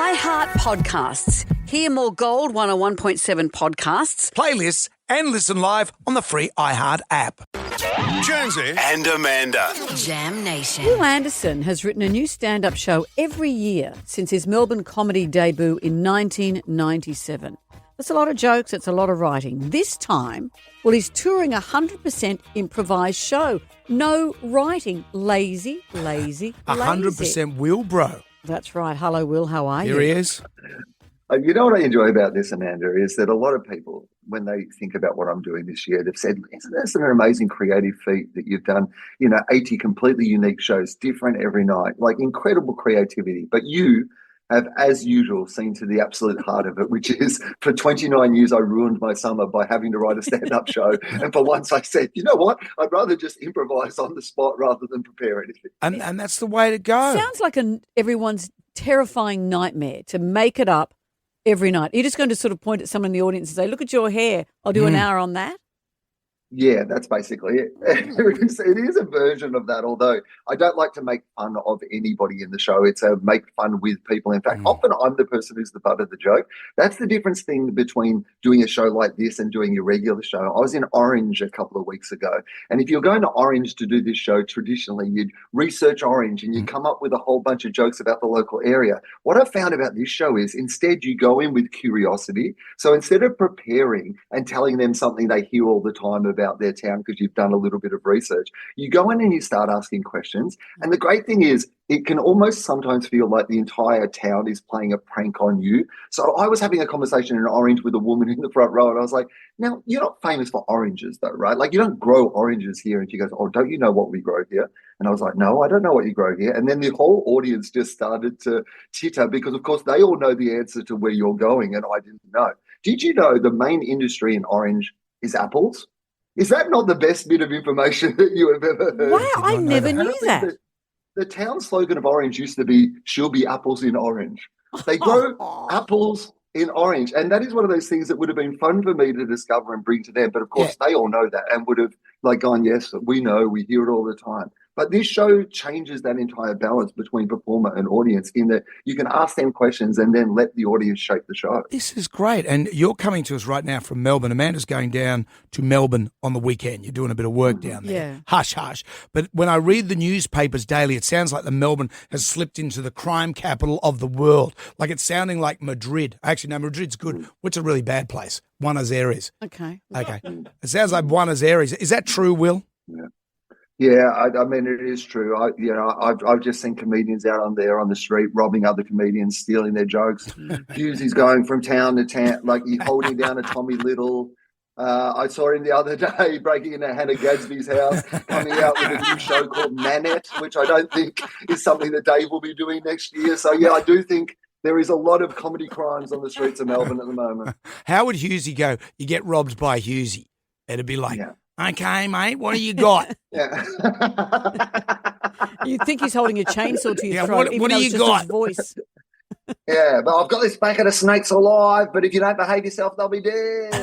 iHeart Podcasts. Hear more Gold 101.7 podcasts, playlists, and listen live on the free iHeart app. Jonesy and Amanda. Jam Nation. Wil Anderson has written a new stand-up show every year since his Melbourne comedy debut in 1997. That's a lot of jokes, it's a lot of writing. This time, well, he's touring a 100% improvised show. No writing. Lazy. 100% Wil, bro. That's right. Hello, Wil. How are you? Here he is. You know what I enjoy about this, Amanda, is that a lot of people, when they think about what I'm doing this year, they've said, isn't this an amazing creative feat that you've done, 80 completely unique shows, different every night, like incredible creativity. But you have, as usual, seen to the absolute heart of it, which is for 29 years I ruined my summer by having to write a stand-up show. And for once I said, you know what, I'd rather just improvise on the spot rather than prepare anything. And that's the way to go. Sounds like everyone's terrifying nightmare to make it up every night. You're just going to sort of point at someone in the audience and say, look at your hair. I'll do an hour on that. Yeah, that's basically it. It is a version of that, although I don't like to make fun of anybody in the show. It's a make fun with people. In fact, often I'm the person who's the butt of the joke. That's the difference thing between doing a show like this and doing your regular show. I was in Orange a couple of weeks ago, and if you're going to Orange to do this show, traditionally you'd research Orange and you'd come up with a whole bunch of jokes about the local area. What I found about this show is instead you go in with curiosity. So instead of preparing and telling them something they hear all the time about their town because you've done a little bit of research, you go in and you start asking questions. And the great thing is it can almost sometimes feel like the entire town is playing a prank on you. So I was having a conversation in Orange with a woman in the front row, and I was like, now, you're not famous for oranges though, right? Like, you don't grow oranges here. And she goes, oh, don't you know what we grow here? And I was like, no, I don't know what you grow here. And then the whole audience just started to titter because, of course, they all know the answer to where you're going, and I didn't know. Did you know the main industry in Orange is apples? Is that not the best bit of information that you have ever heard? Wow, I never knew that. The town slogan of Orange used to be, she'll be apples in Orange. They grow apples in Orange. And that is one of those things that would have been fun for me to discover and bring to them. But of course, they all know that and would have gone, yes, we know, we hear it all the time. But this show changes that entire balance between performer and audience in that you can ask them questions and then let the audience shape the show. This is great. And you're coming to us right now from Melbourne. Amanda's going down to Melbourne on the weekend. You're doing a bit of work down there. Yeah. Hush, hush. But when I read the newspapers daily, it sounds like the Melbourne has slipped into the crime capital of the world. Like it's sounding like Madrid. Actually, no, Madrid's good. What's a really bad place? Buenos Aires. Okay. It sounds like Buenos Aires. Is that true, Wil? Yeah. Yeah, I mean, it is true. I've just seen comedians out on the street robbing other comedians, stealing their jokes. Hughesy's going from town to town, like he's holding down a Tommy Little. I saw him the other day breaking into Hannah Gadsby's house, coming out with a new show called Nanette, which I don't think is something that Dave will be doing next year. So, yeah, I do think there is a lot of comedy crimes on the streets of Melbourne at the moment. How would Hughesy go? You get robbed by Hughesy. It'd be like... Yeah. Okay, mate, what do you got? Yeah. You think he's holding a chainsaw to your throat, what do you got? His voice. Yeah, but I've got this packet of snakes alive, but if you don't behave yourself, they'll be dead.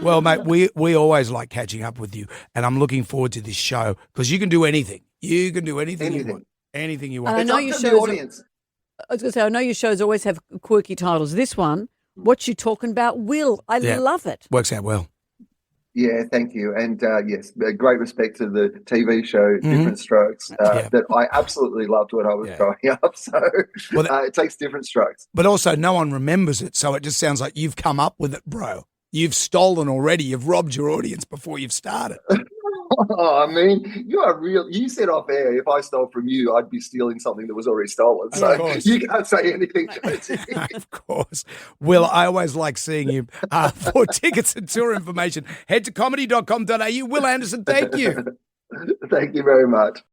Well, mate, we always like catching up with you, and I'm looking forward to this show because you can do anything. You can do anything you want. Anything you want. And I know your shows. I was going to say, I know your shows always have quirky titles. This one, Whatchu Talkin Bout Wil. I love it. Works out well. Yeah, thank you. And yes, great respect to the TV show Different Strokes that I absolutely loved when I was growing up. So it takes different strokes. But also no one remembers it. So it just sounds like you've come up with it, bro. You've stolen already. You've robbed your audience before you've started. Oh, I mean, you are real. You said off air, if I stole from you, I'd be stealing something that was already stolen. So you can't say anything. Of course. Wil, I always like seeing you. For tickets and tour information, head to comedy.com.au. Wil Anderson, thank you. Thank you very much.